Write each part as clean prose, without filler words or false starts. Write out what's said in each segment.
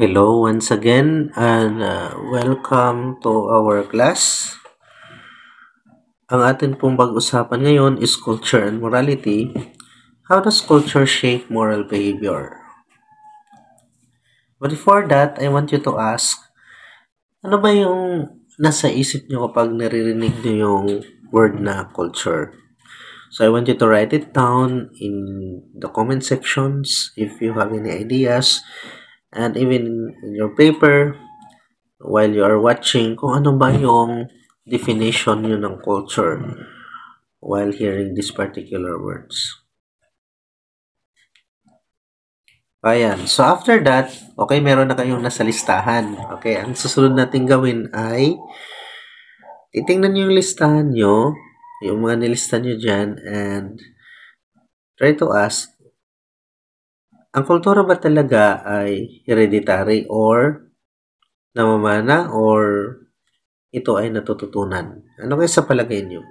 Hello once again and welcome to our class. Ang atin pong pag-usapan ngayon is culture and morality. How does culture shape moral behavior? But before that, I want you to ask, ano ba yung nasa isip nyo kapag naririnig nyo yung word na culture? So I want you to write it down in the comment sections if you have any ideas, and even in your paper while you are watching kung ano ba yung definition nyo ng culture while hearing these particular words. Ayan. So, after that, okay, meron na kayong nasa listahan. Okay, ang susunod natin gawin ay titingnan nyo yung listahan nyo, yung mga nilista nyo dyan, and try to ask, ang kultura ba talaga ay hereditary or namamana or ito ay natututunan? Ano kayo sa palagay nyo?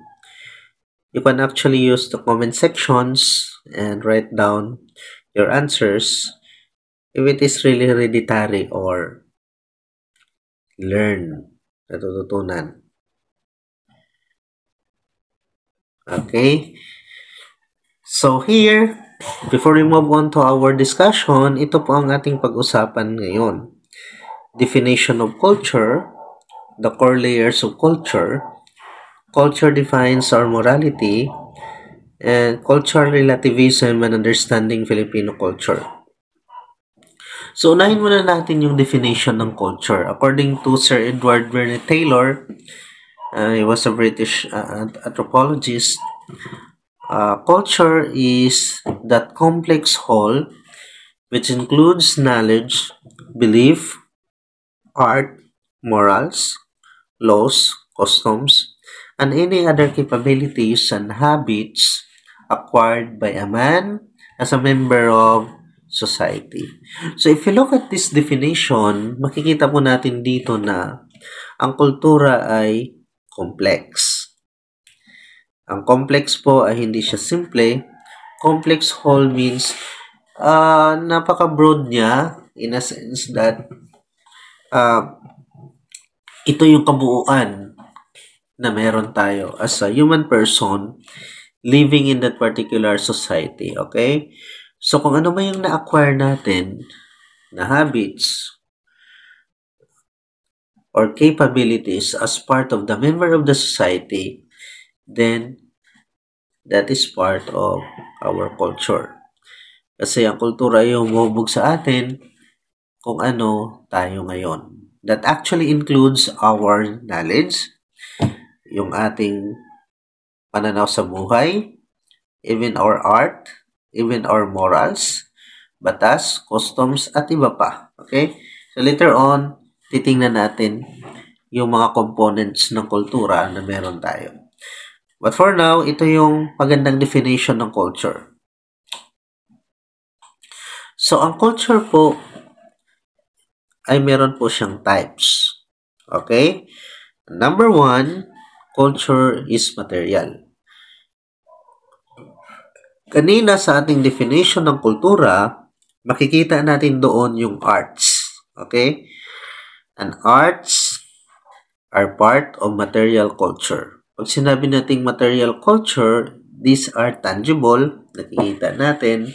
You can actually use the comment sections and write down your answers if it is really hereditary or learn, natututunan. Okay? So here, before we move on to our discussion, ito po ang ating pag-usapan ngayon. Definition of culture, the core layers of culture. Culture defines our morality, and cultural relativism and understanding Filipino culture. So, unahin muna natin yung definition ng culture. According to Sir Edward Vernon Taylor, he was a British anthropologist. Culture is that complex whole which includes knowledge, belief, art, morals, laws, customs, and any other capabilities and habits acquired by a man as a member of society. So if you look at this definition, makikita po natin dito na ang kultura ay complex. Ang complex po ay hindi siya simple. Complex whole means napaka-broad niya in a sense that ito yung kabuuan na meron tayo as a human person living in that particular society, okay? So, kung ano ba yung na-acquire natin na habits or capabilities as part of the member of the society, then that is part of our culture. Kasi ang kultura ay humubog sa atin kung ano tayo ngayon. That actually includes our knowledge, yung ating pananaw sa buhay, even our art, even our morals, batas, customs, at iba pa. Okay? So later on, titingnan natin yung mga components ng kultura na meron tayo. But for now, ito yung magandang definition ng culture. So, ang culture po ay meron po siyang types. Okay? Number 1, culture is material. Kanina sa ating definition ng kultura, makikita natin doon yung arts. Okay? And arts are part of material culture. Pag sinabi nating material culture, these are tangible, nakikita natin,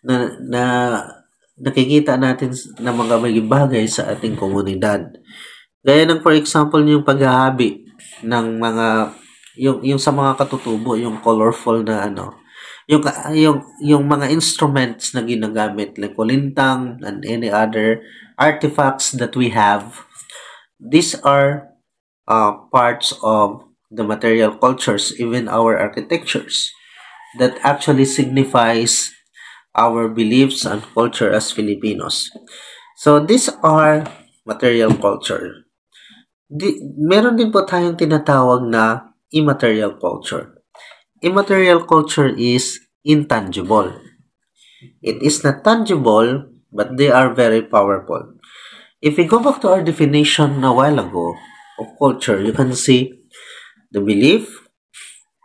na nakikita natin na mga bagay sa ating komunidad. Gaya ng for example, yung paghahabi ng mga, yung sa mga katutubo, yung colorful na yung mga instruments na ginagamit like kulintang and any other artifacts that we have, these are parts of the material cultures, even our architectures, that actually signifies our beliefs and culture as Filipinos. So these are material culture. Meron din po tayong tinatawag na immaterial culture. Immaterial culture is intangible. It is not tangible, but they are very powerful. If we go back to our definition a while ago of culture, you can see the belief,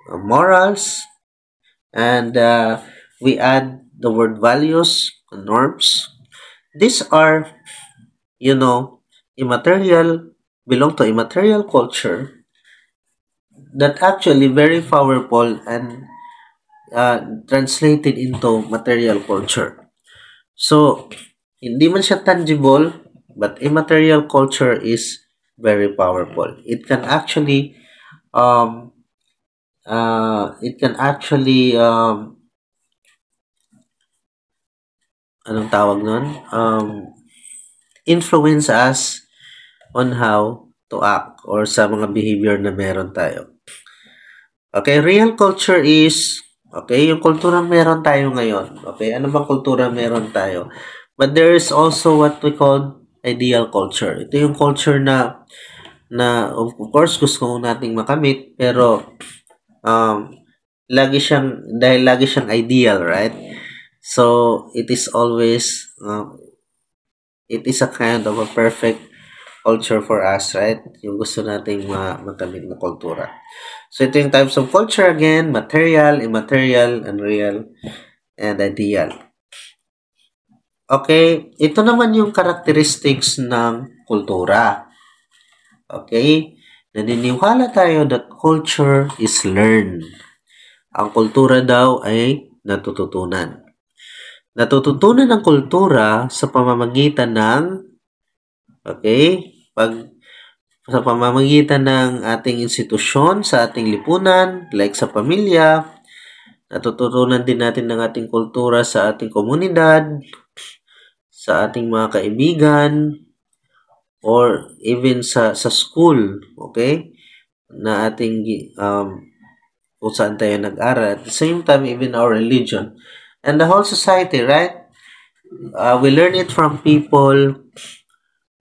morals, and we add the word values, norms, These are, belong to immaterial culture that actually very powerful and translated into material culture. So, hindi man siya tangible, but immaterial culture is very powerful. It can actually anong tawag nun? Influence us on how to act or sa mga behavior na meron tayo. Okay, real culture is, okay, yung kulturang meron tayo ngayon. Okay, ano bang kultura meron tayo? But there is also what we call ideal culture. Ito yung culture na of course gusto nating makamit, pero dahil lagi siyang ideal, right? So it is always it is a kind of a perfect culture for us, right? Yung gusto nating makamit na kultura. So ito yung types of culture again: material, immaterial, unreal, and ideal. Okay, ito naman yung characteristics ng kultura. Okay, naniniwala tayo that culture is learned. Ang kultura daw ay natututunan. Natututunan ng kultura sa pamamagitan ng, sa pamamagitan ng ating institusyon, sa ating lipunan, like sa pamilya. Natututunan din natin ng ating kultura sa ating komunidad, sa ating mga kaibigan, or even sa school, okay? Na ating kung saan tayo nag-aral. At the same time, even our religion. And the whole society, right? We learn it from people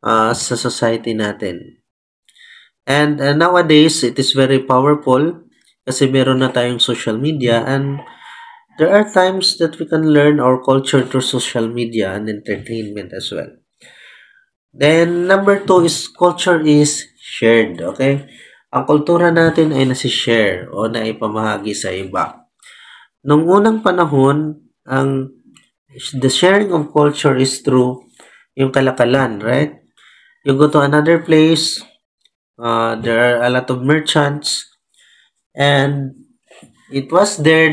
sa society natin. And nowadays, it is very powerful kasi meron na tayong social media, and there are times that we can learn our culture through social media and entertainment as well. Then, number 2 is culture is shared, okay? Ang kultura natin ay nasi-share o naipamahagi sa iba. Nung unang panahon, the sharing of culture is through yung kalakalan, right? You go to another place, there are a lot of merchants, and it was there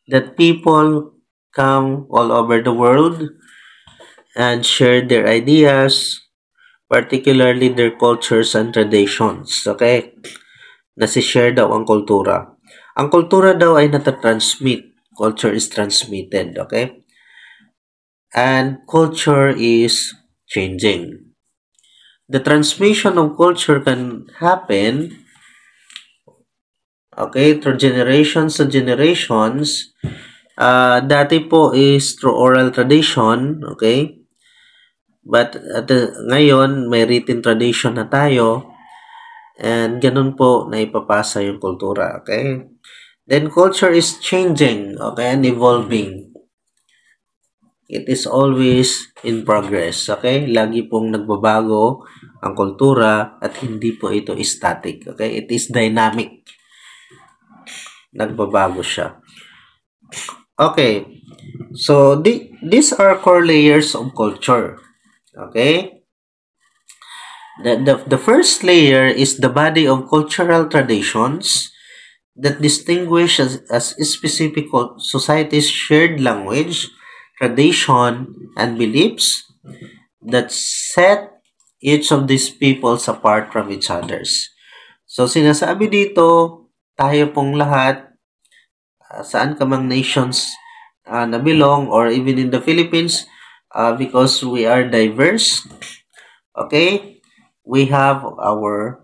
that people come all over the world and share their ideas, particularly their cultures and traditions. Okay? Nasi-share daw ang kultura. Ang kultura daw ay natatransmit. Culture is transmitted. Okay? And culture is changing. The transmission of culture can happen, okay, through generations and generations. Dati po is through oral tradition, okay? But ngayon, may written tradition na tayo, and ganun po na ipapasa yung kultura, okay? Then culture is changing, okay, and evolving. It is always in progress, okay? Lagi pong nagbabago ang kultura at hindi po ito static, okay? It is dynamic. Nagbabago siya. Okay. So, these are core layers of culture. Okay? The first layer is the body of cultural traditions that distinguish as specific societies' shared language, tradition, and beliefs that set each of these peoples apart from each others. So, sinasabi dito, tayo pong lahat, saan ka mang nations na belong, or even in the Philippines, because we are diverse, okay, we have our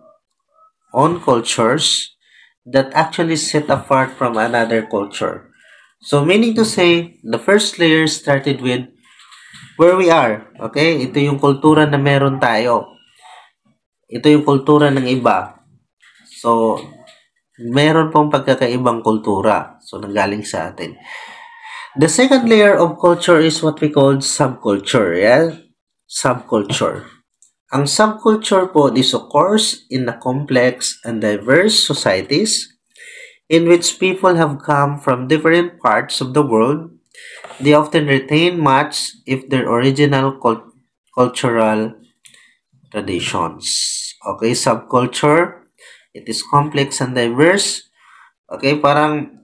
own cultures that actually set apart from another culture. So, meaning to say, the first layer started with where we are, okay? Ito yung kultura na meron tayo. Ito yung kultura ng iba. So, meron pong pagkakaibang kultura. So, nanggaling sa atin. The second layer of culture is what we call subculture. Yeah? Subculture. Ang subculture po, this occurs in a complex and diverse societies in which people have come from different parts of the world They often retain much if their original cultural traditions. Okay, subculture, it is complex and diverse. Okay, parang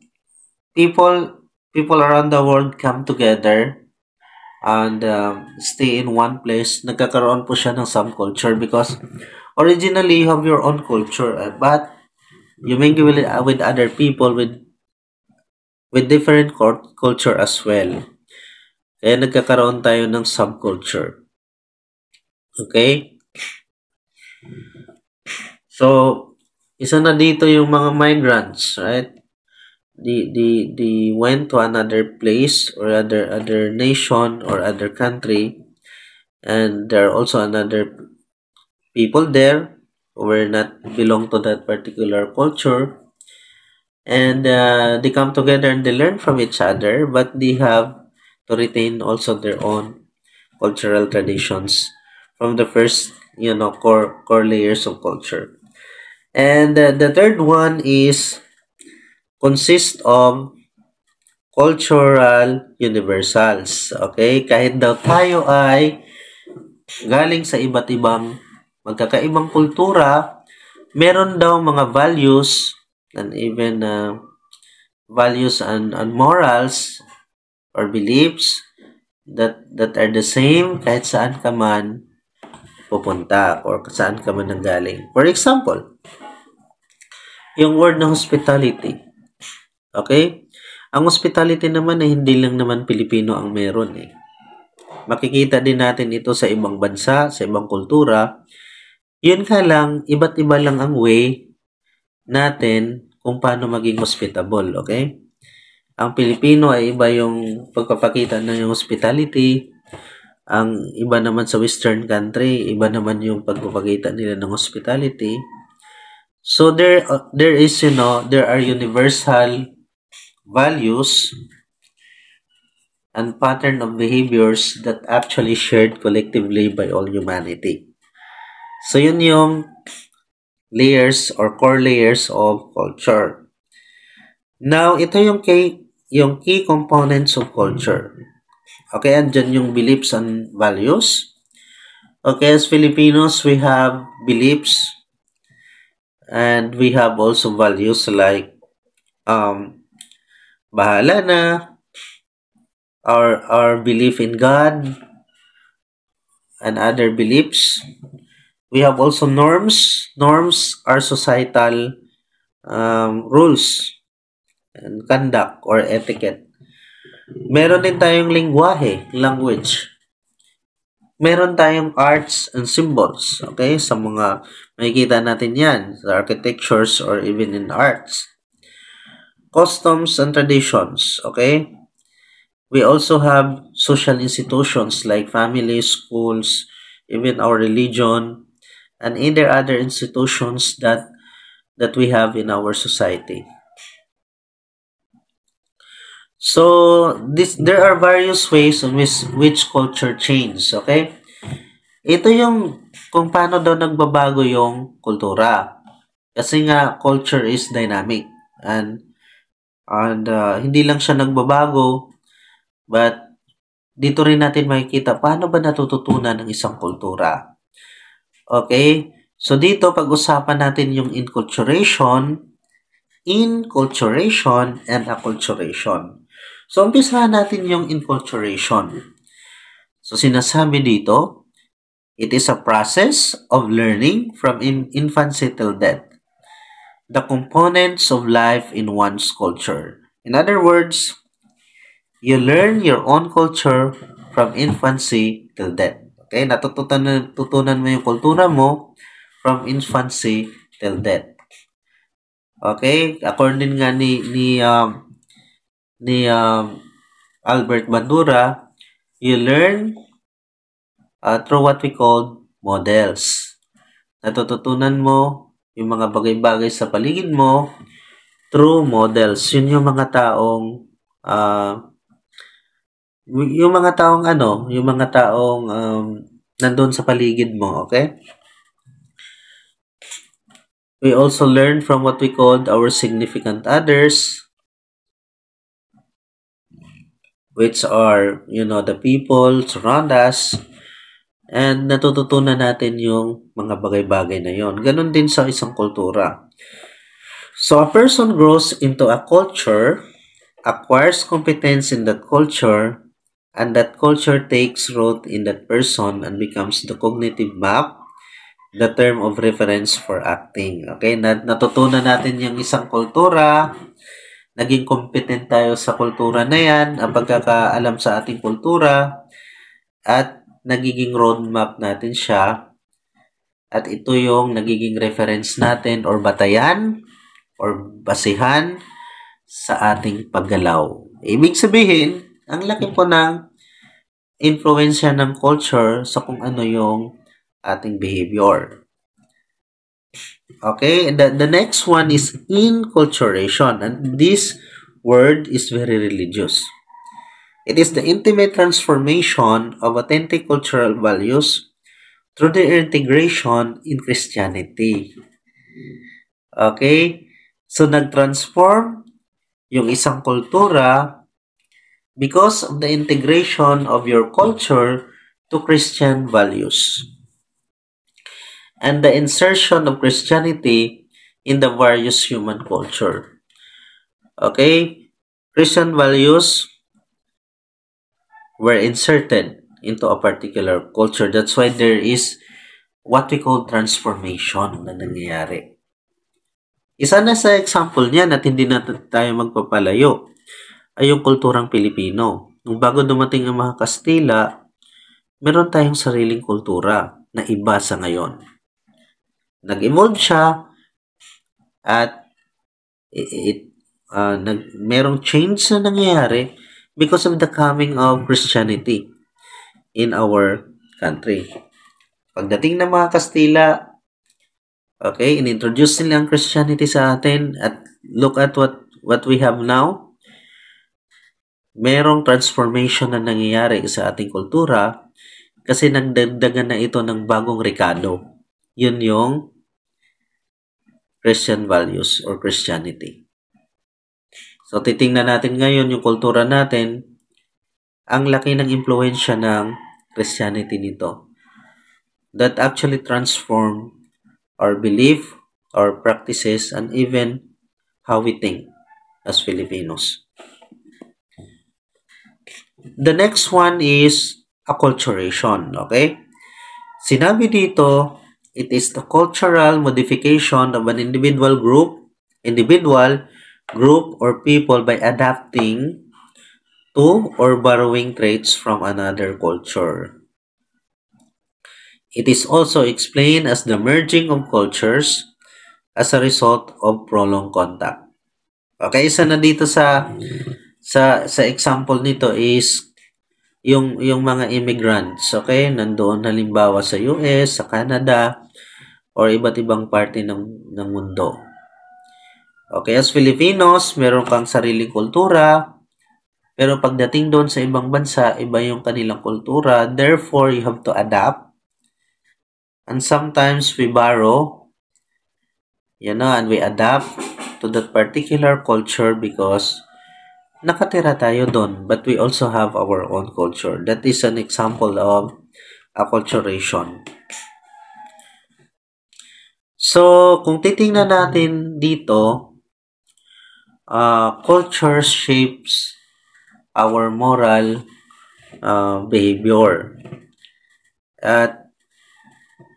people around the world come together and stay in one place. Nagkakaroon po siya ng subculture because originally you have your own culture, but you mingle with other people with different culture as well. Kaya nagkakaroon tayo ng subculture. Okay? So, isa na dito yung mga migrants, right? They went to another place or other nation or other country, and there are also another people there who were not belong to that particular culture, and they come together and they learn from each other, but they have to retain also their own cultural traditions from the first, core layers of culture. And the third one is consist of cultural universals. Okay? Kahit daw tayo ay galing sa iba't ibang magkakaibang kultura, meron daw mga values and even values and morals or beliefs that are the same kahit saan ka man pupunta or saan ka man nanggaling. For example, yung word na hospitality. Okay? Ang hospitality naman ay hindi lang naman Pilipino ang meron eh. Makikita din natin ito sa ibang bansa, sa ibang kultura. Yun ka lang, iba't iba lang ang way natin kung paano maging hospitable, okay? Ang Pilipino ay iba yung pagpapakita ng yung hospitality. Ang iba naman sa Western country, iba naman yung pagpapakita nila ng hospitality. So there is, there are universal values and pattern of behaviors that actually shared collectively by all humanity. So yun yung layers or core layers of culture. Now, ito yung key components of culture. Okay, andyan yung beliefs and values. Okay, as Filipinos, we have beliefs and we have also values like bahala na, our belief in God and other beliefs. We have also norms. Norms are societal rules and conduct or etiquette. Meron din tayong language. Meron tayong arts and symbols. Okay? Sa mga makikita natin yan sa architectures or even in arts. Customs and traditions. Okay? We also have social institutions like families, schools, even our religion, and other institutions that we have in our society. So there are various ways in which culture change, okay? Ito yung kung paano daw nagbabago yung kultura. Kasi nga culture is dynamic and hindi lang siya nagbabago, but dito rin natin makikita paano ba natututunan ng isang kultura. Okay? So dito pag-usapan natin yung inculturation and acculturation. So umpisahan natin yung inculturation. So sinasabi dito, it is a process of learning from infancy till death. The components of life in one's culture. In other words, you learn your own culture from infancy till death. Okay? Natutunan mo yung kultura mo from infancy till death. Okay? According nga ni Albert Bandura, you learn through what we call models. Natututunan mo yung mga bagay-bagay sa paligid mo through models. Yun yung mga taong nandun sa paligid mo, okay? We also learn from what we called our significant others. which are, the people surround us, and natututunan natin yung mga bagay-bagay na yon. Ganon din sa isang kultura. So, a person grows into a culture, acquires competence in that culture, and that culture takes root in that person and becomes the cognitive map, the term of reference for acting. Okay, natutunan natin yung isang kultura, naging competent tayo sa kultura na yan, ang pagkakaalam sa ating kultura, at nagiging roadmap natin siya, at ito yung nagiging reference natin or batayan or basihan sa ating paggalaw. Ibig sabihin, ang laki po ng influensya ng culture sa kung ano yung ating behavior. Okay, the next one is inculturation, and this word is very religious. It is the intimate transformation of authentic cultural values through their integration in Christianity. Okay, so nag-transform yung isang kultura because of the integration of your culture to Christian values and the insertion of Christianity in the various human culture. Okay? Christian values were inserted into a particular culture. That's why there is what we call transformation na nangyayari. Isa na sa example niyan at hindi na tayo magpapalayo ay yung kulturang Pilipino. Nung bago dumating ang mga Kastila, meron tayong sariling kultura na iba sa ngayon. Nag-evolve siya at merong change na nangyayari because of the coming of Christianity in our country. Pagdating ng mga Kastila, okay, inintroduce nila ang Christianity sa atin at look at what we have now. Merong transformation na nangyayari sa ating kultura kasi nagdagdagan na ito ng bagong rekado. Yun yung Christian values or Christianity. So, titingnan natin ngayon yung kultura natin, ang laki ng impluensya ng Christianity nito that actually transform our belief, our practices, and even how we think as Filipinos. The next one is acculturation, okay? Sinabi dito, it is the cultural modification of an individual group, or people by adapting to or borrowing traits from another culture. It is also explained as the merging of cultures as a result of prolonged contact. Okay, isa na dito sa example nito is yung mga immigrants, okay? Nandoon halimbawa sa US, sa Canada, or iba't ibang parte ng mundo. Okay, as Filipinos, meron kang sariling kultura, pero pagdating doon sa ibang bansa, iba yung kanilang kultura. Therefore, you have to adapt. And sometimes we borrow, and we adapt to that particular culture because nakatira tayo doon, but we also have our own culture. That is an example of acculturation. So, kung titingnan natin dito, culture shapes our moral behavior. At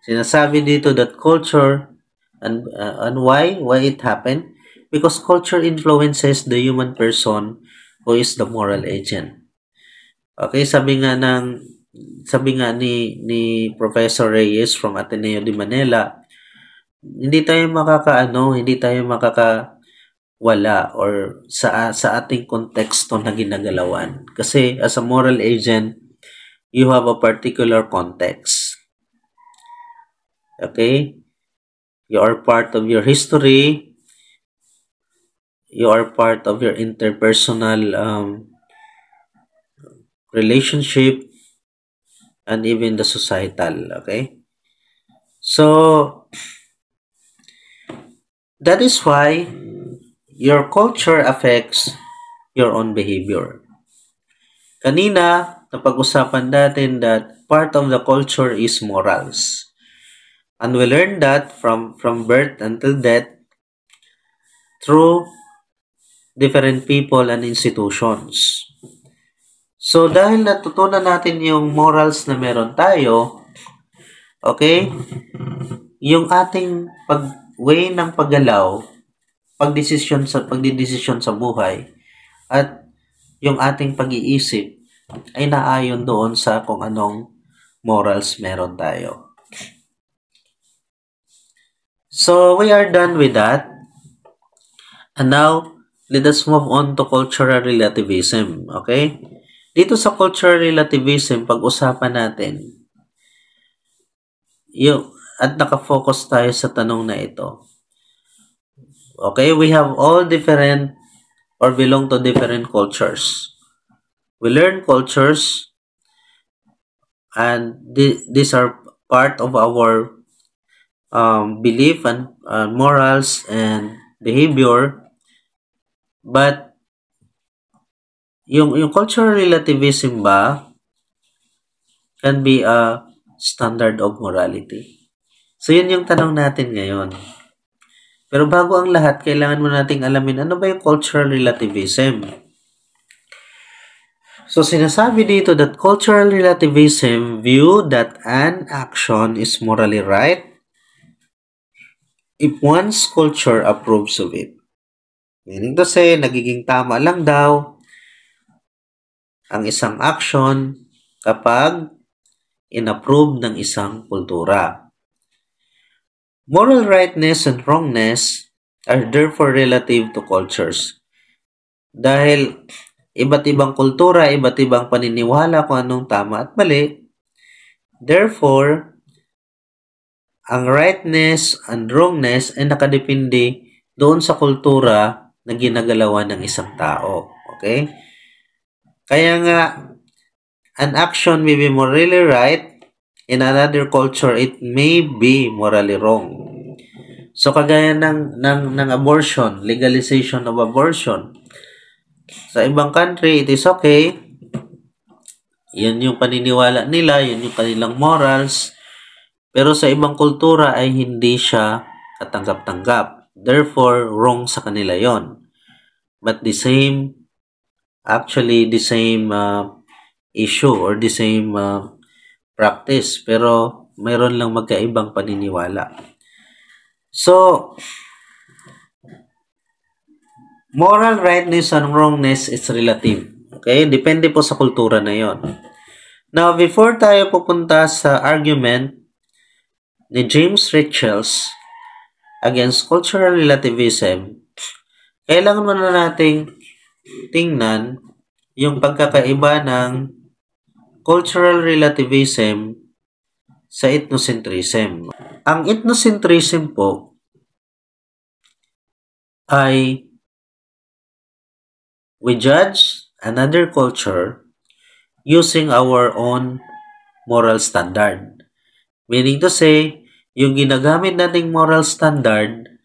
sinasabi dito that culture, and why it happened? Because culture influences the human person who is the moral agent. Okay, sabi nga ni Professor Reyes from Ateneo de Manila, hindi tayo makakawala or sa ating konteksto na ginagalawan. Kasi as a moral agent, you have a particular context. Okay? You are part of your history. You are part of your interpersonal relationship and even the societal. Okay? So, that is why your culture affects your own behavior. Kanina, napag-usapan natin that part of the culture is morals. And we learned that from birth until death through different people and institutions. So, dahil natutunan natin yung morals na meron tayo, okay, yung ating way ng paggalaw, pagdesisyon sa buhay, at yung ating pag-iisip ay naayon doon sa kung anong morals meron tayo. So, we are done with that. And now, let us move on to cultural relativism. Okay? Dito sa cultural relativism, pag-usapan natin at nakafocus tayo sa tanong na ito. Okay? We have all different or belong to different cultures. We learn cultures and these are part of our belief and morals and behavior. But yung cultural relativism ba can be a standard of morality? So, yun yung tanong natin ngayon. Pero bago ang lahat, kailangan mo nating alamin ano ba yung cultural relativism. So, sinasabi dito that cultural relativism view that an action is morally right if one's culture approves of it. Meaning to say, nagiging tama lang daw ang isang action kapag inapprove ng isang kultura. Moral rightness and wrongness are therefore relative to cultures. Dahil iba't ibang kultura, iba't ibang paniniwala kung anong tama at mali, therefore, ang rightness and wrongness ay nakadepende doon sa kultura na ginagalawan ng isang tao. Okay? Kaya nga, an action may be morally right, in another culture, it may be morally wrong. So, kagaya ng abortion, legalization of abortion. Sa ibang country, it is okay. Yan yung paniniwala nila, yan yung kanilang morals. Pero sa ibang kultura ay hindi siya katanggap-tanggap. Therefore, wrong sa kanila yon. But the same issue or the same practice, pero mayroon lang magkaibang paniniwala. So, moral rightness and wrongness is relative. Okay? Depende po sa kultura na yon. Now, before tayo pupunta sa argument ni James Richels against cultural relativism, kailangan muna nating tingnan yung pagkakaiba ng cultural relativism sa ethnocentrism. Ang ethnocentrism po ay we judge another culture using our own moral standard. Meaning to say, yung ginagamit nating moral standard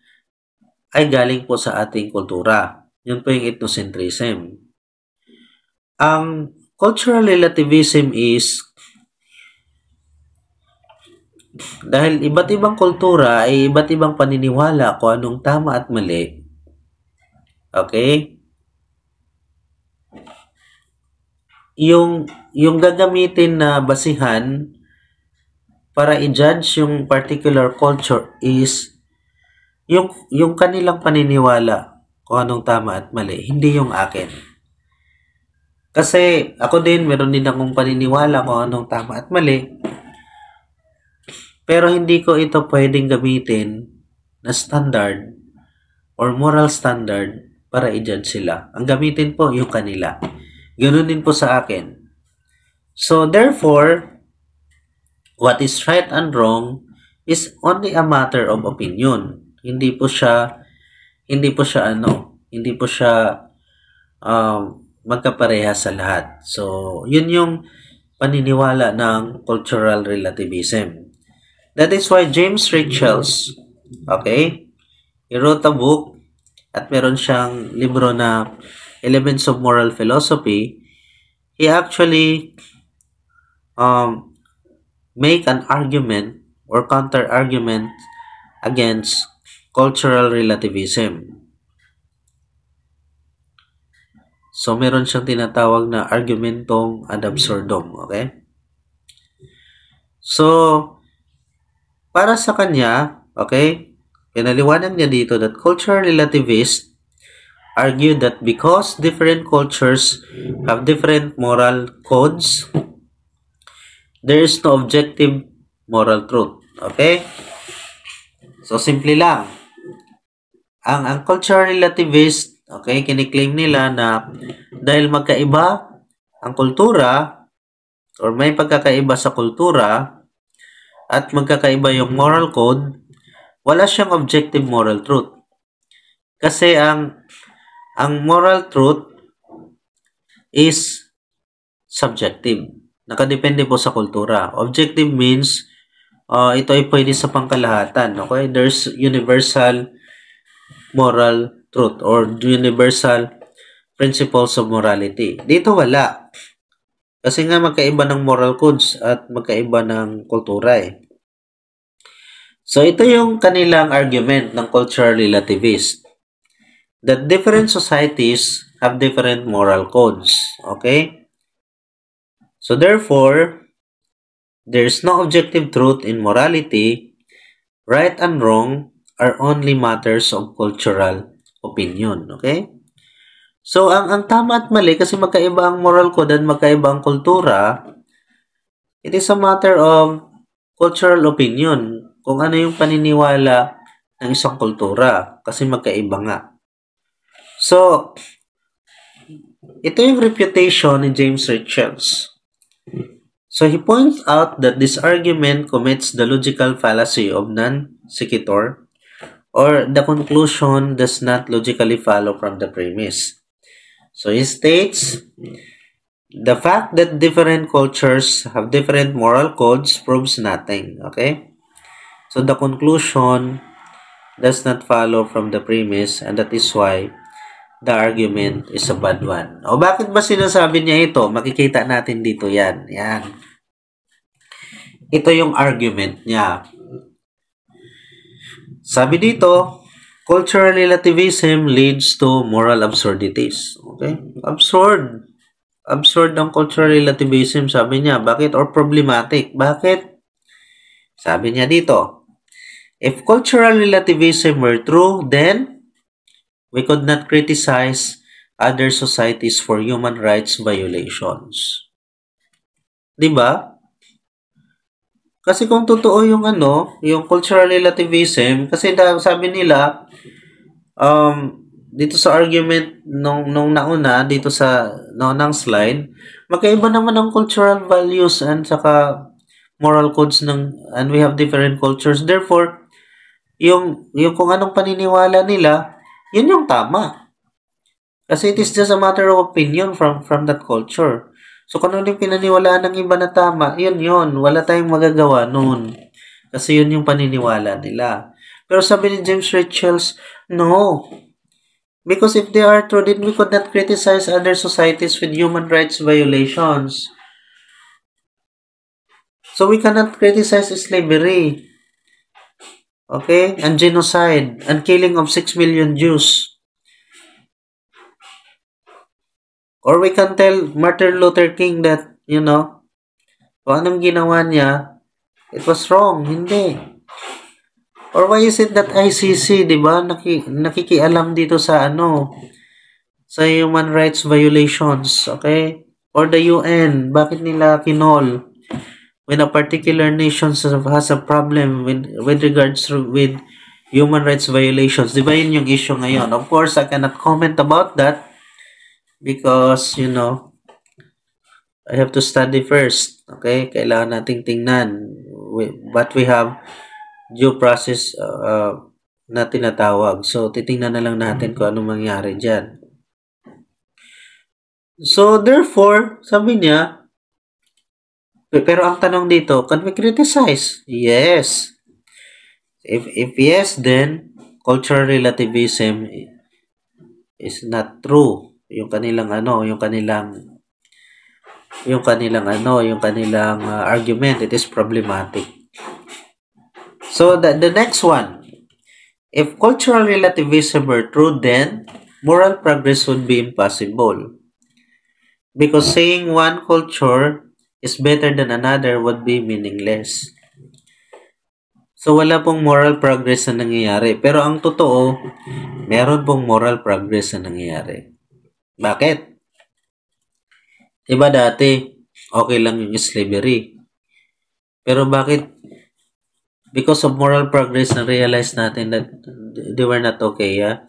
ay galing po sa ating kultura. Yun po yung ethnocentrism. Ang cultural relativism is dahil iba't ibang kultura ay iba't ibang paniniwala kung anong tama at mali. Okay? Yung gagamitin na basihan para i-judge yung particular culture is yung kanilang paniniwala kung anong tama at mali, hindi yung akin. Kasi ako din, meron din akong paniniwala kung anong tama at mali. Pero hindi ko ito pwedeng gamitin na standard or moral standard para i-judge sila. Ang gamitin po yung kanila. Ganun din po sa akin. So therefore, what is right and wrong is only a matter of opinion. Hindi po siya magkapareha sa lahat. So, yun yung paniniwala ng cultural relativism. That is why James Richels, okay, he wrote a book at meron siyang libro na Elements of Moral Philosophy. he actually make an argument or counter-argument against cultural relativism. So, meron siyang tinatawag na argumentong ad absurdum, okay? So, para sa kanya, okay, pinaliwanag niya dito that cultural relativists argue that because different cultures have different moral codes, there is no objective moral truth. Okay? So, simple lang. Ang cultural relativist, okay, kiniklaim nila na dahil magkaiba ang kultura or may pagkakaiba sa kultura at magkakaiba yung moral code, wala siyang objective moral truth. Kasi ang moral truth is subjective. Nakadepende po sa kultura. Objective means ito ay pwede sa pangkalahatan. Okay? There's universal moral truth or universal principles of morality. Dito wala. Kasi nga magkaiba ng moral codes at magkaiba ng kultura eh. So ito yung kanilang argument ng cultural relativist. That different societies have different moral codes. Okay? So therefore, there is no objective truth in morality. Right and wrong are only matters of cultural opinion. Okay? So, ang tama at mali, kasi magkaiba ang moral code at magkaiba ang kultura, it is a matter of cultural opinion. Kung ano yung paniniwala ng isang kultura. Kasi magkaiba nga. So, ito yung refutation ni James Richards. So, he points out that this argument commits the logical fallacy of non sequitur, or the conclusion does not logically follow from the premise. So, he states, the fact that different cultures have different moral codes proves nothing. Okay? So, the conclusion does not follow from the premise, and that is why the argument is a bad one. O bakit ba sinasabi niya ito? Makikita natin dito yan. Yan. Ito yung argument niya. Sabi dito, cultural relativism leads to moral absurdities. Okay? Absurd. Absurd ang cultural relativism, sabi niya. Bakit? Or problematic. Bakit? Sabi niya dito, if cultural relativism were true, then we could not criticize other societies for human rights violations. Diba? Kasi kung totoo yung yung cultural relativism, kasi sabi nila, dito sa argument nung nauna, dito sa naunang slide, magkaiba naman ang cultural values and saka moral codes and we have different cultures. Therefore, yung kung anong paniniwala nila, yun yung tama. Kasi it is just a matter of opinion from that culture. So, kung ano yung pinaniwalaan ng iba na tama, yun. Wala tayong magagawa noon. Kasi yun yung paniniwala nila. Pero sabi ni James Richards, no. Because if they are true, then we could not criticize other societies with human rights violations. So, we cannot criticize slavery. Okay? And genocide. And killing of 6 million Jews. Or we can tell Martin Luther King that, kung anong ginawa niya, it was wrong. Hindi. Or why is it that ICC, di ba, nakikialam dito sa sa human rights violations, okay? Or the UN, bakit nila kinol when a particular nation has a problem with regards with human rights violations? Di ba yun yung issue ngayon? Of course, I cannot comment about that because, I have to study first. Okay? Kailangan nating tingnan. But we have due process na tinatawag. So, titingnan na lang natin kung anong mangyari dyan. So, therefore, sabi niya, pero ang tanong dito, can we criticize? Yes. If yes, then cultural relativism is not true. Yung kanilang yung kanilang argument. It is problematic. So the next one, if cultural relativism were true, then moral progress would be impossible. Because saying one culture is better than another would be meaningless. So wala pong moral progress na nangyayari. Pero ang totoo, meron pong moral progress na nangyayari. Bakit? Diba dati, okay lang yung slavery. Pero bakit? Because of moral progress, na-realize natin that they were not okay. Yeah?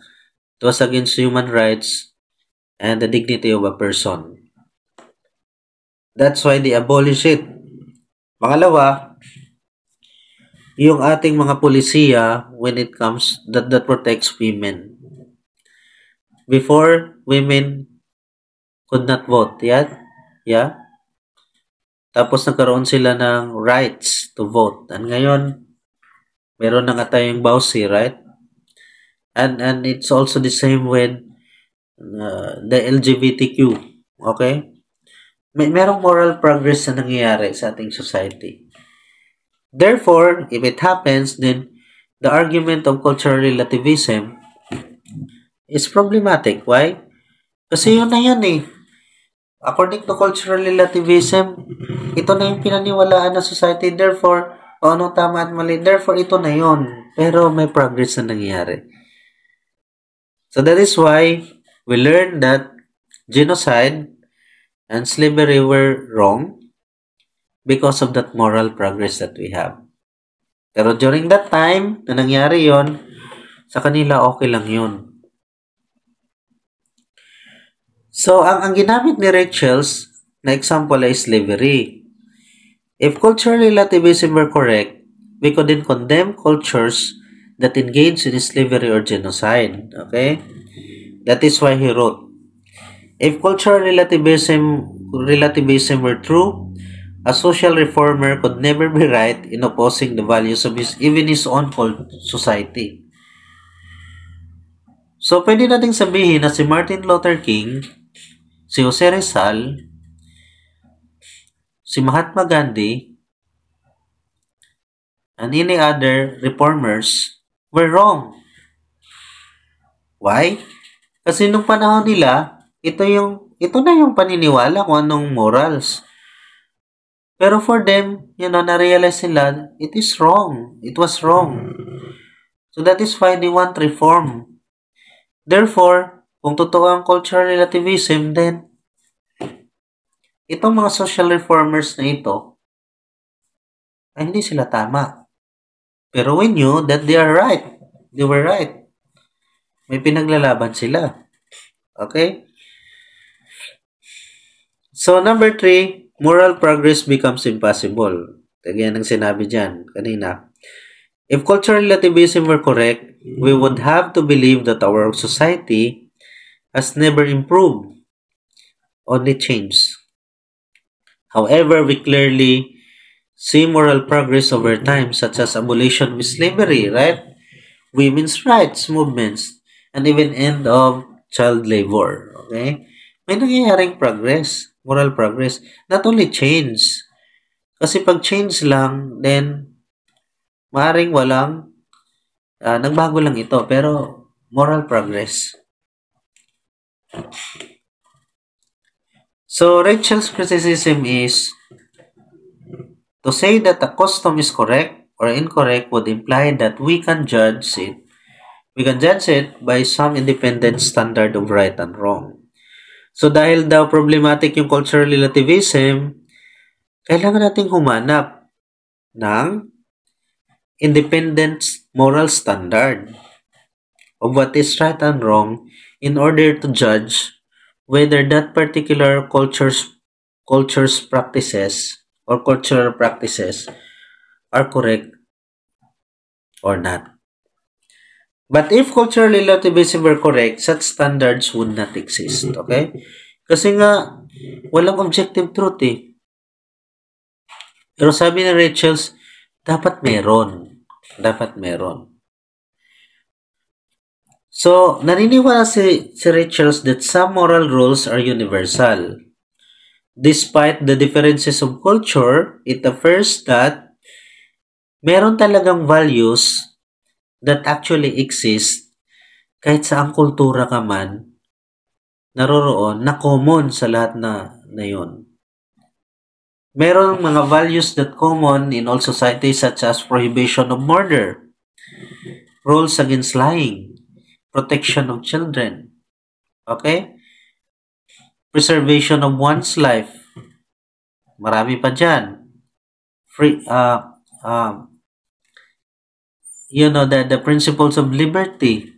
It was against human rights and the dignity of a person. That's why they abolish it. Pangalawa, yung ating mga polisiya when it comes that protects women. Before, women could not vote. Yeah? Tapos nagkaroon sila ng rights to vote. And ngayon, meron na nga tayong bawsi, right? And it's also the same with the LGBTQ. Okay? Merong moral progress na nangyayari sa ating society. Therefore, if it happens, then the argument of cultural relativism is problematic. Why? Kasi yun na yan eh. According to cultural relativism, ito na yung pinaniwalaan ng society. Therefore, anong tama at mali. Therefore, ito na yun. Pero may progress na nangyayari. So that is why we learned that genocide and slavery were wrong because of that moral progress that we have. Pero during that time, na nangyari yon, sa kanila okay lang yun. So, ang ginamit ni Rachel's na example ay slavery. If cultural relativism were correct, we could then condemn cultures that engage in slavery or genocide. Okay? That is why he wrote, if cultural relativism were true, a social reformer could never be right in opposing the values of even his own society. So, pwede nating sabihin na si Martin Luther King, si Jose Rizal, si Mahatma Gandhi, and any other reformers were wrong. Why? Kasi nung panahon nila, ito na yung paniniwala kung anong morals. Pero for them, na-realize nila, it is wrong. It was wrong. So that is why they want reform. Therefore, kung totoo ang cultural relativism, then itong mga social reformers na ito, ay hindi sila tama. Pero we knew that they are right. They were right. May pinaglalaban sila. Okay? So, number 3, moral progress becomes impossible. Again, ang sinabi dyan kanina. If cultural relativism were correct, we would have to believe that our society has never improved, only changed. However, we clearly see moral progress over time, such as abolition of slavery, right? Women's rights movements, and even end of child labor. Okay? May nangyayaring progress. Moral progress, not only change. Kasi pag change lang, then maaaring walang nagbago lang ito, pero moral progress. So, Rachel's criticism is to say that a custom is correct or incorrect would imply that we can judge it. We can judge it by some independent standard of right and wrong. So, dahil daw problematic yung cultural relativism, kailangan nating humanap ng independent moral standard of what is right and wrong in order to judge whether that particular culture's practices or cultural practices are correct or not. But if cultural relativism were correct, such standards would not exist. Okay? Kasi nga, walang objective truth eh. Pero sabi ni Rachel's, dapat meron. Dapat meron. So, naniniwala si Rachel's that some moral rules are universal. despite the differences of culture, it affirms that meron talagang values that actually exist kahit saang kultura ka man naroroon na common sa lahat na yun. Meron mga values that common in all societies such as prohibition of murder, rules against lying, protection of children, okay? Preservation of one's life. Marami pa dyan. Free, the principles of liberty.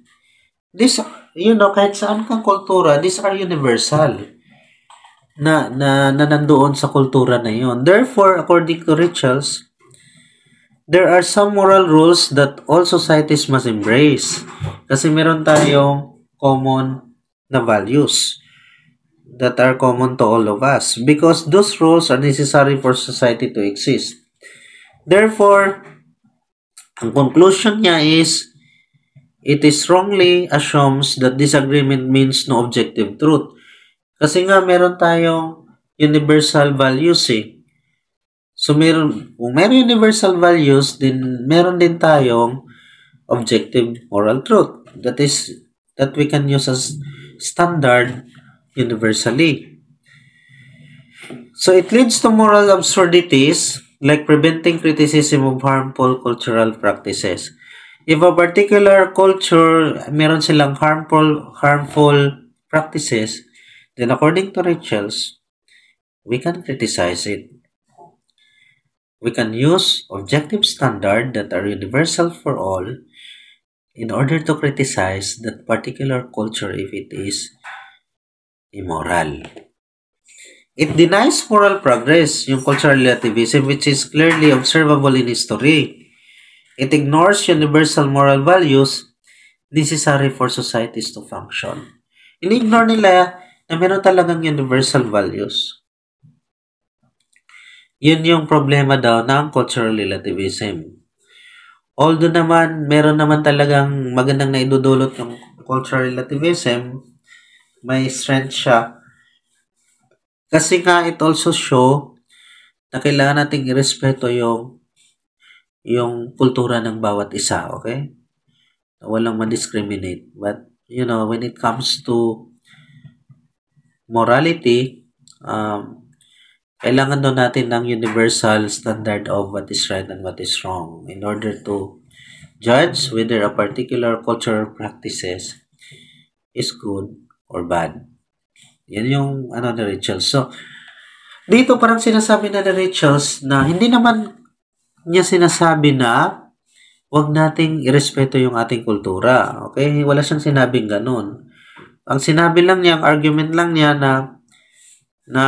This, kahit saan kang kultura, these are universal na nandoon sa kultura na yun. Therefore, according to Richards, there are some moral rules that all societies must embrace. Kasi meron tayong common na values that are common to all of us because those rules are necessary for society to exist. Therefore, ang conclusion niya is, it is strongly assumes that disagreement means no objective truth. Kasi nga meron tayong universal values eh. So kung meron universal values, then meron din tayong objective moral truth. That we can use as standard universally. So it leads to moral absurdities like preventing criticism of harmful cultural practices. If a particular culture, meron silang harmful practices, then according to Richards, we can criticize it. We can use objective standards that are universal for all in order to criticize that particular culture if it is immoral. It denies moral progress, yung cultural relativism, which is clearly observable in history. It ignores universal moral values necessary for societies to function. In-ignore nila na meron talagang universal values. Yun yung problema daw ng cultural relativism. Although naman, meron naman talagang magandang naidudulot yung cultural relativism, may strength siya. Kasi nga, it also show na kailangan nating irespeto yung kultura ng bawat isa, okay? Walang ma-discriminate. But, when it comes to morality, kailangan daw natin ng universal standard of what is right and what is wrong in order to judge whether a particular cultural practices is good or bad. Yan yung ni Richards. So, dito parang sinasabi na ni Richards na hindi naman niya sinasabi na wag nating irespeto yung ating kultura. Okay? Wala siyang sinabing ganun. Ang sinabi lang niya, ang argument lang niya na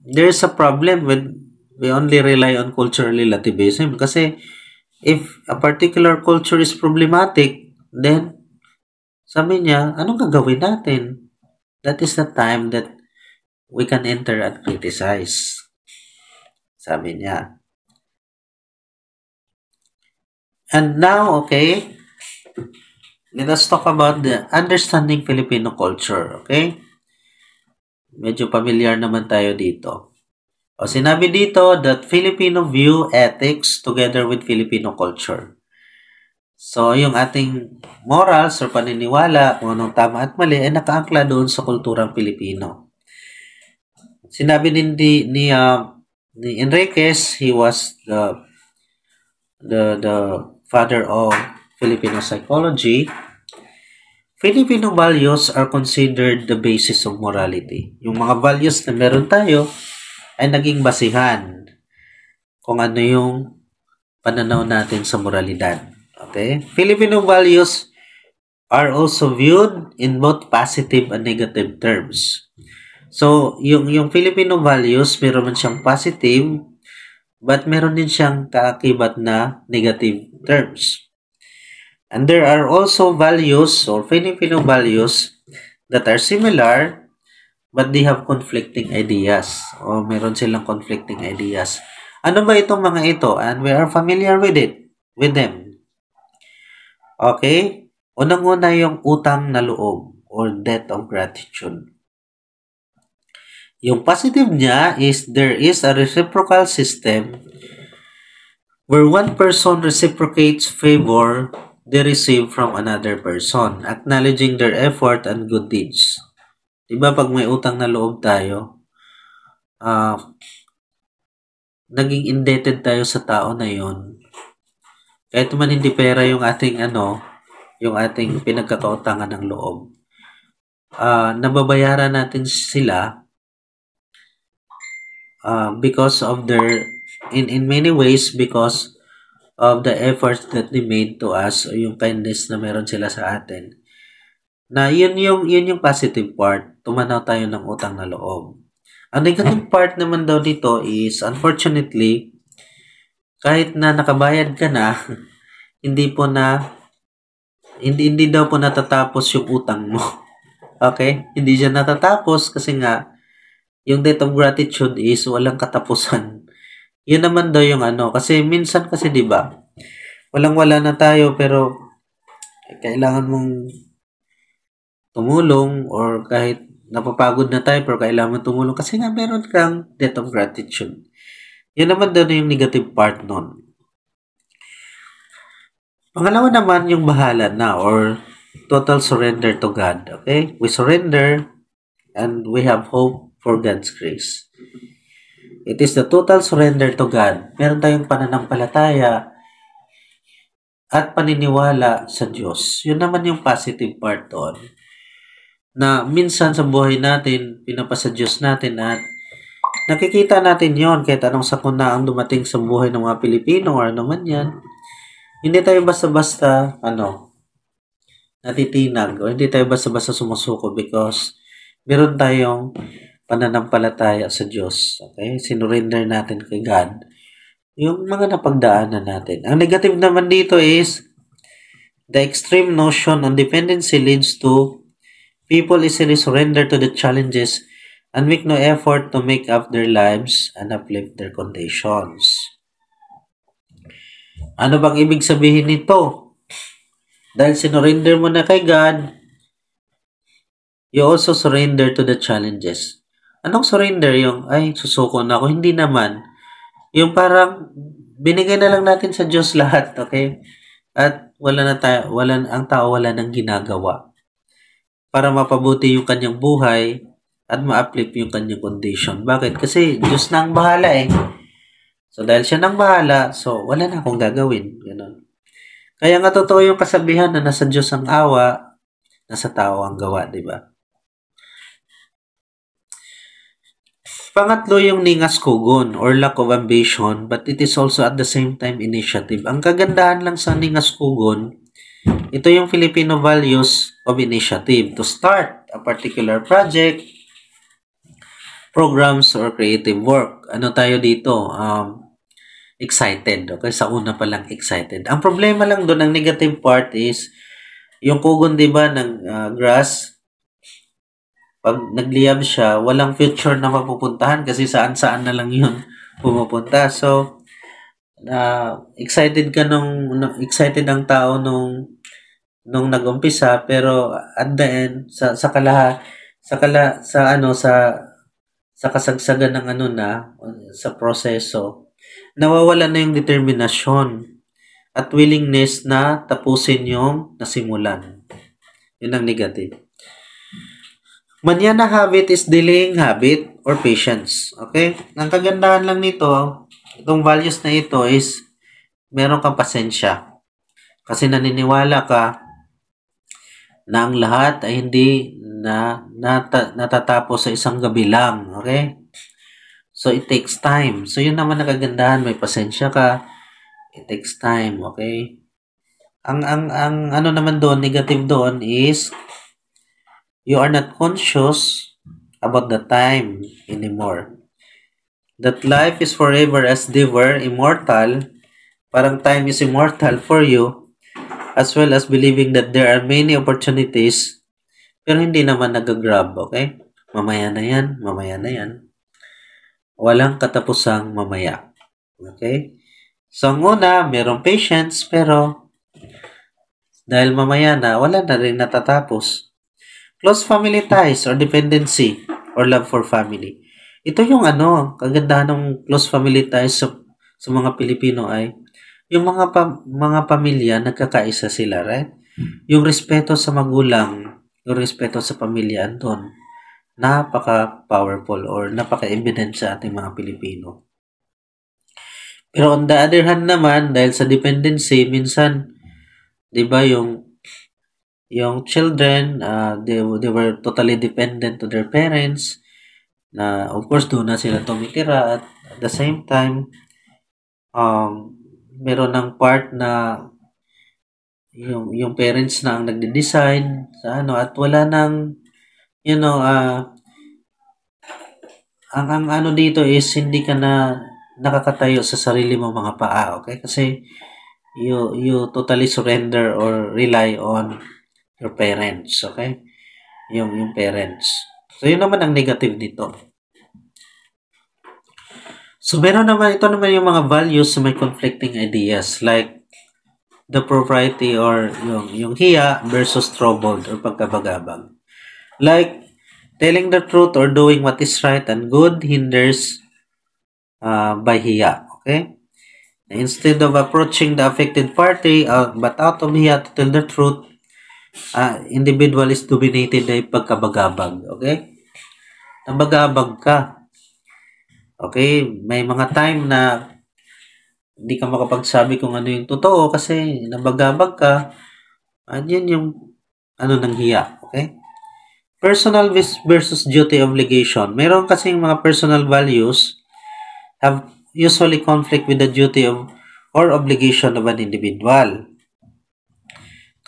there's a problem when we only rely on cultural relativism. Kasi if a particular culture is problematic, then sabi niya, anong gagawin natin? That is the time that we can enter and criticize. Sabi niya. And now, okay, let us talk about the understanding Filipino culture, okay? Medyo familiar naman tayo dito. O sinabi dito that Filipino view ethics together with Filipino culture. So, yung ating morals or paniniwala, kung anong tama at mali, ay nakaangkla doon sa kulturang Pilipino. Sinabi din ni Enriquez, he was the father of Filipino psychology. Filipino values are considered the basis of morality. Yung mga values na meron tayo ay naging basihan kung ano yung pananaw natin sa moralidad. Okay? Filipino values are also viewed in both positive and negative terms. So, yung Filipino values, meron man siyang positive, but meron din siyang kaakibat na negative terms. And there are also values or Filipino values that are similar but they have conflicting ideas o meron silang conflicting ideas. Ano ba itong mga ito? And we are familiar with them. Okay? Unang-una yung utang na loob or debt of gratitude. Yung positive niya is there is a reciprocal system where one person reciprocates favor they receive from another person, acknowledging their effort and good deeds. Diba pag may utang na loob tayo, naging indebted tayo sa tao na yon. Kahit man hindi pera yung ating yung ating pinagkakautangan ng loob. Nababayaran natin sila because of their in many ways because of the efforts that they made to us o yung kindness na meron sila sa atin. Na yun yung positive part, tumanaw tayo ng utang na loob. Ang negative part naman daw dito is unfortunately kahit na nakabayad ka na, hindi daw po natatapos yung utang mo. Okay? Hindi siya natatapos kasi nga yung debt of gratitude is walang katapusan. Yun naman daw yung kasi minsan kasi 'di ba? Walang-wala na tayo pero kailangan mong tumulong or kahit napapagod na tayo pero kailangan mong tumulong kasi nga meron kang debt of gratitude. Yun naman daw yung negative part nun. Pangalawa naman yung bahala na or total surrender to God. Okay? We surrender and we have hope for God's grace. It is the total surrender to God. Meron tayong pananampalataya at paniniwala sa Diyos. Yun naman yung positive part doon. Na minsan sa buhay natin, pinapasa Diyos natin at nakikita natin yon kahit anong sakuna ang dumating sa buhay ng mga Pilipino or ano man yan. Hindi tayo basta-basta, natitinag o hindi tayo basta-basta sumusuko because meron tayong pananampalataya sa Diyos. Okay? Sinurrender natin kay God yung mga napagdaanan natin. Ang negative naman dito is the extreme notion on dependency leads to people easily surrender to the challenges and make no effort to make up their lives and uplift their conditions. Ano bang ibig sabihin nito? Dahil sinurrender mo na kay God, you also surrender to the challenges. Anong surrender? Yung, susuko na ako. Hindi naman. Yung parang, binigay na lang natin sa Diyos lahat, okay? At ang tao wala nang ginagawa para mapabuti yung kanyang buhay at ma-uplift yung kanyang condition. Bakit? Kasi Diyos na ang bahala eh. So, dahil siya nang bahala, so, wala na akong gagawin. Ganun. Kaya nga totoo yung kasabihan na nasa Diyos ang awa, nasa tao ang gawa, di ba? Pangatlo yung ningas kugon or lack of ambition but it is also at the same time initiative. Ang kagandahan lang sa ningas kugon, ito yung Filipino values of initiative to start a particular project, programs, or creative work. Ano tayo dito? Excited. Okay? Sa una pa lang excited. Ang problema lang doon, ang negative part is yung kugon, di ba, ng grass, pag nagliyab siya, walang future na mapupuntahan kasi saan-saan na lang yun pumupunta. So, excited ang tao nung nag-umpisa pero at the end sa kasagsagan ng sa proseso, nawawala na yung determinasyon at willingness na tapusin yung nasimulan. Yun ang negative. Manana habit is delaying habit or patience. Okay? Ang kagandahan lang nito, itong values na ito is meron kang pasensya. Kasi naniniwala ka na ang lahat ay hindi natatapos sa isang gabi lang. Okay? So, it takes time. So, yun naman ang kagandahan. May pasensya ka. It takes time. Okay? Ang naman doon, negative doon is you are not conscious about the time anymore. That life is forever as they were immortal. Parang time is immortal for you, as well as believing that there are many opportunities, pero hindi naman nag-grab, okay? Mamaya na yan. Walang katapusang mamaya. Okay? So, ang una, merong patience, pero dahil mamaya na, wala na rin natatapos. Close family ties or dependency or love for family. Ito yung kagandahan ng close family ties sa mga Pilipino ay yung mga pamilya nagkakaisa sila, right? Yung respeto sa magulang, yung respeto sa pamilya andun, napaka-powerful or napaka-evident sa ating mga Pilipino. Pero on the other hand naman, dahil sa dependency, minsan, 'di ba, yung children, they were totally dependent to their parents, na of course doon na sila tumitira, at the same time, meron ng part na yung parents na ang nagde-design sa at wala nang, ang dito is hindi ka na nakakatayo sa sarili mo mga paa, okay? Kasi you totally surrender or rely on your parents, okay? Yung parents. So, yun naman ang negative dito. So, ito naman yung mga values sa may conflicting ideas, like the propriety or yung hiya versus troubled or pagkabagabag. Like, telling the truth or doing what is right and good hinders by hiya, okay? Instead of approaching the affected party, but out of hiya to tell the truth, individual is dominated by pagkabagabag, okay? Nabagabag ka. Okay? May mga time na hindi ka makapagsabi kung ano yung totoo kasi nabagabag ka. At yun yung ng hiya, okay? Personal versus duty obligation. Meron kasi yung mga personal values have usually conflict with the duty of or obligation of an individual.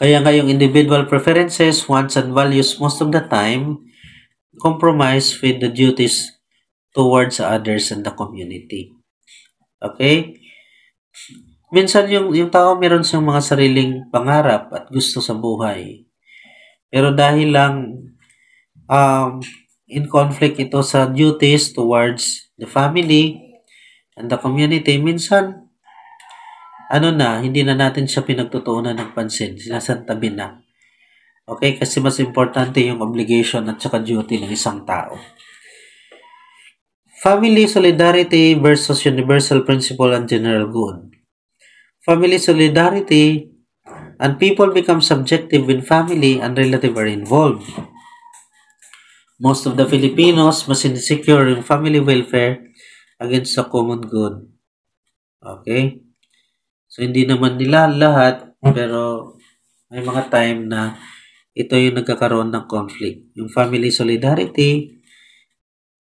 Kaya nga yung individual preferences, wants, and values most of the time compromise with the duties towards others and the community. Okay? Minsan yung tao meron siyang mga sariling pangarap at gusto sa buhay. Pero dahil lang in conflict ito sa duties towards the family and the community, minsan hindi na natin siya pinagtutuunan ng pansin. Sinasantabi na. Okay? Kasi mas importante yung obligation at saka duty ng isang tao. Family solidarity versus universal principle and general good. Family solidarity and people become subjective when family and relative are involved. Most of the Filipinos mas insecure yung family welfare against the common good. Okay? So, hindi naman nila lahat, pero may mga time na ito yung nagkakaroon ng conflict. Yung family solidarity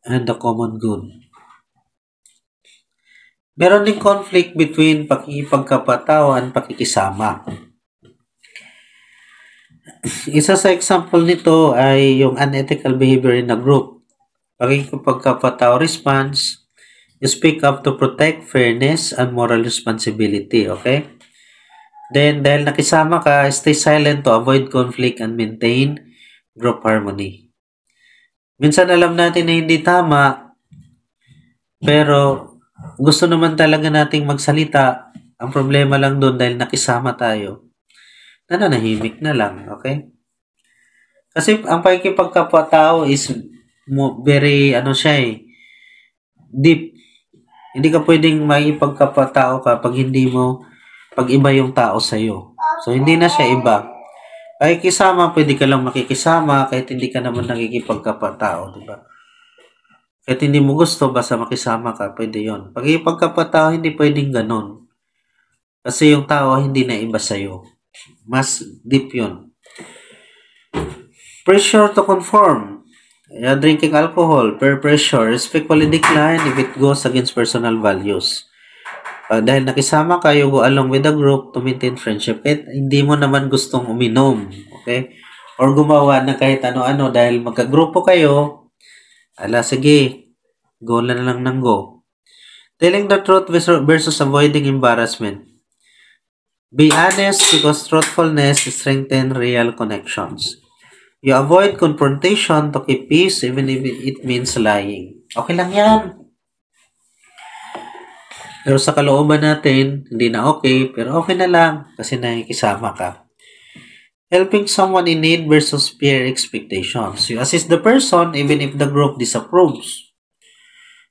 and the common good. Meron din conflict between pakikipagkapatao and pakikisama. Isa sa example nito ay yung unethical behavior in a group. Pakikipagkapatao response, you speak up to protect fairness and moral responsibility, okay? Then, dahil nakisama ka, stay silent to avoid conflict and maintain group harmony. Minsan alam natin na hindi tama, pero gusto naman talaga nating magsalita. Ang problema lang doon dahil nakisama tayo, nananahimik na lang, okay? Kasi ang pakikipagkapwa-tao is very, deep. Hindi ka pwedeng makipagkapwa-tao pag iba yung tao sa'yo. So, hindi na siya iba. Pakikisama, pwede ka lang makikisama kahit hindi ka naman nakikipagkapwa-tao, di ba? Kahit hindi mo gusto, basta makisama ka, pwede yon. Pag ipagkapatao, hindi pwedeng ganon. Kasi yung tao hindi na iba sa'yo. Mas deep yun. Pressure to conform. Drinking alcohol, peer pressure, respectfully decline if it goes against personal values. Dahil nakisama kayo, go along with the group to maintain friendship. Kahit hindi mo naman gustong uminom. Okay? Or gumawa na kahit ano-ano dahil magkagrupo kayo, sige, go na lang ng go. Telling the truth versus avoiding embarrassment. Be honest because truthfulness strengthens real connections. You avoid confrontation to keep peace even if it means lying. Okay lang yan. Pero sa kalooban natin, hindi na okay, pero okay na lang kasi nakikisama ka. Helping someone in need versus peer expectations. You assist the person even if the group disapproves.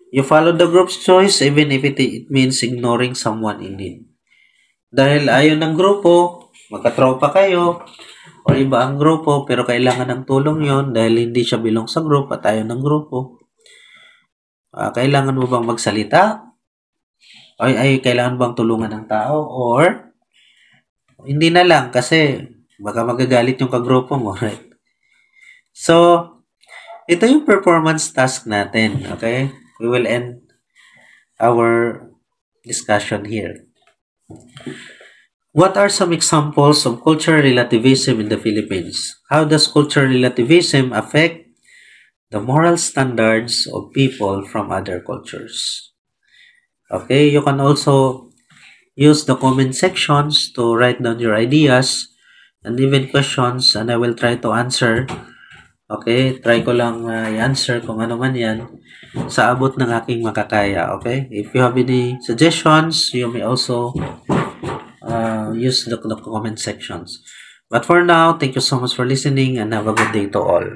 You follow the group's choice even if it means ignoring someone in need. Dahil ayaw ng grupo, magkatropa kayo, o iba ang grupo pero kailangan ng tulong yon dahil hindi siya belong sa group at ayaw ng grupo. Kailangan mo bang magsalita? Ay kailangan bang tulungan ng tao? Or hindi na lang kasi baka magagalit yung kagrupo mo, right? So, ito yung performance task natin, okay? We will end our discussion here. What are some examples of cultural relativism in the Philippines? How does cultural relativism affect the moral standards of people from other cultures? Okay, you can also use the comment sections to write down your ideas and even questions, and I will try to answer. Okay, try ko lang i-answer kung ano man yan sa abot ng aking makakaya. Okay, if you have any suggestions, you may also use the comment sections. But for now, thank you so much for listening and have a good day to all.